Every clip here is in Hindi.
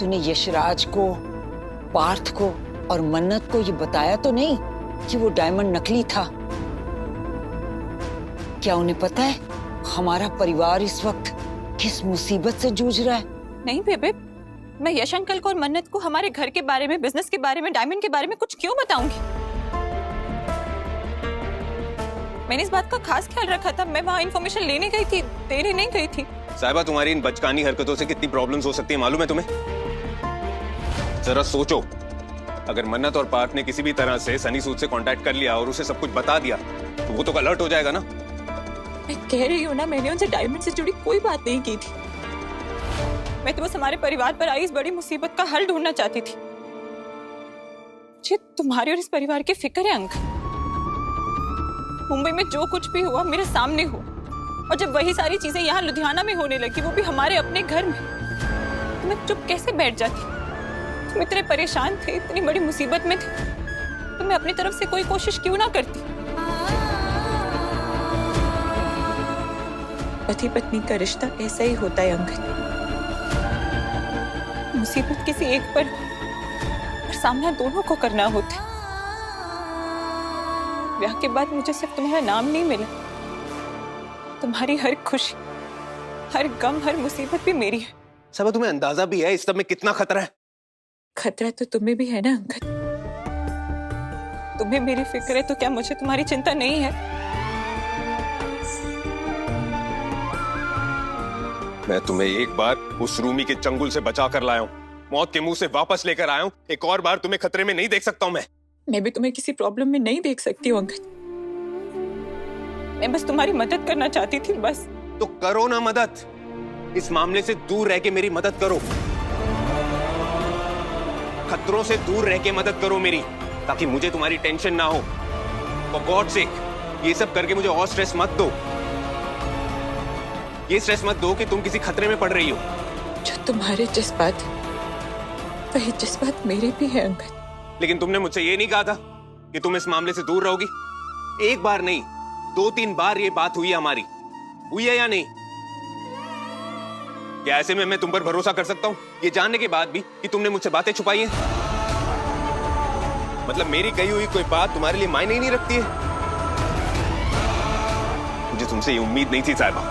तूने यशराज को, पार्थ को और मन्नत को ये बताया तो नहीं कि वो डायमंड नकली था? क्या उन्हें पता है हमारा परिवार इस वक्त किस मुसीबत से जूझ रहा है? नहीं बेबे, मैं यश अंकल को और मन्नत को हमारे घर के बारे में, बिजनेस के बारे में, डायमंड के बारे में कुछ क्यों बताऊंगी? मैंने इस बात का खास ख्याल रखा था। मैं वहाँ इन्फॉर्मेशन लेने गई थी, देने नहीं गई थी। साहिबा, तुम्हारी इन बचकानी हरकतों से कितनी प्रॉब्लम्स हो सकती है मालूम है तुम्हें? जरा सोचो, अगर मन्नत और पार्थ ने किसी भी तरह से सनी सूद से कांटेक्ट कर लिया और उसे सब कुछ बता दिया तो वो तो अलर्ट हो जाएगा ना। मैं कह रही हूँ ना, मैंने उनसे डायमंड से जुड़ी कोई बात नहीं की थी। मैं तो बस हमारे परिवार पर आई इस बड़ी मुसीबत का हल ढूंढना चाहती थी। मुझे तुम्हारे और इस परिवार की फिक्र है अंकल। मुंबई में जो कुछ भी हुआ मेरे सामने हुआ, और जब वही सारी चीजें यहाँ लुधियाना में होने लगी, वो भी हमारे अपने घर में, तो मैं चुप कैसे बैठ जाती? तुम इतने परेशान थे, इतनी बड़ी मुसीबत में थे, तो मैं अपनी तरफ से कोई कोशिश क्यों ना करती? पति पत्नी का रिश्ता ऐसा ही होता है अंकल। मुसीबत किसी एक पर और सामना दोनों को करना होता है। ब्याह के बाद मुझे सिर्फ तुम्हारा नाम नहीं मिला, तुम्हारी हर खुशी, हर गम, हर मुसीबत भी मेरी है। साहिबा, तुम्हें अंदाजा भी है इस सब में कितना खतरा है? खतरा तो तुम्हें भी है ना अंकल। तुम्हें मेरी फिक्र है तो क्या मुझे तुम्हारी चिंता नहीं है? मैं तुम्हें एक बार उस रूमी के चंगुल से बचा कर लाया हूँ, मौत के मुंह से वापस लेकर आया हूँ। एक और बार तुम्हें खतरे में नहीं देख सकता हूँ। मैं भी तुम्हें किसी प्रॉब्लम में नहीं देख सकती हूँ अंकल। मैं बस तुम्हारी मदद करना चाहती थी, बस। तो करो ना मदद, इस मामले से दूर रह के मेरी मदद करो, खतरों से दूर रह के मदद करो मेरी, ताकि मुझे तुम्हारी टेंशन ना हो। फॉर गॉड सेक, ये सब करके मुझे और स्ट्रेस मत दो। ये स्ट्रेस मत दो कि तुम किसी खतरे में पड़ रही हो। जो तुम्हारे जज्बात, वही जज्बात मेरे भी है अंकल। लेकिन तुमने मुझसे ये नहीं कहा था कि तुम इस मामले से दूर रहोगी? एक बार नहीं, 2-3 बार ये बात हुई है हमारी, हुई है या नहीं? क्या ऐसे में मैं तुम पर भरोसा कर सकता हूं, ये जानने के बाद भी कि तुमने मुझसे बातें छुपाई हैं? मतलब मेरी कही हुई कोई बात तुम्हारे लिए मायने ही नहीं रखती है? मुझे तुमसे ये उम्मीद नहीं थी साहिबा।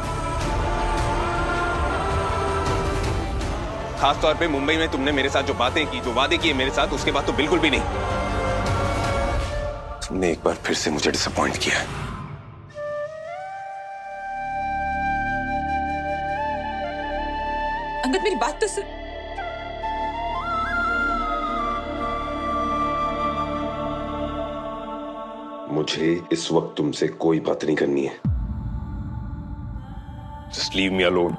खास तौर पे मुंबई में तुमने मेरे साथ जो बातें की, जो वादे किए मेरे साथ, उसके बाद तो बिल्कुल भी नहीं। तुमने एक बार फिर से मुझे डिसअपॉइंट किया है। अंगद, मेरी बात तो सुन। मुझे इस वक्त तुमसे कोई बात नहीं करनी है। Just leave me alone.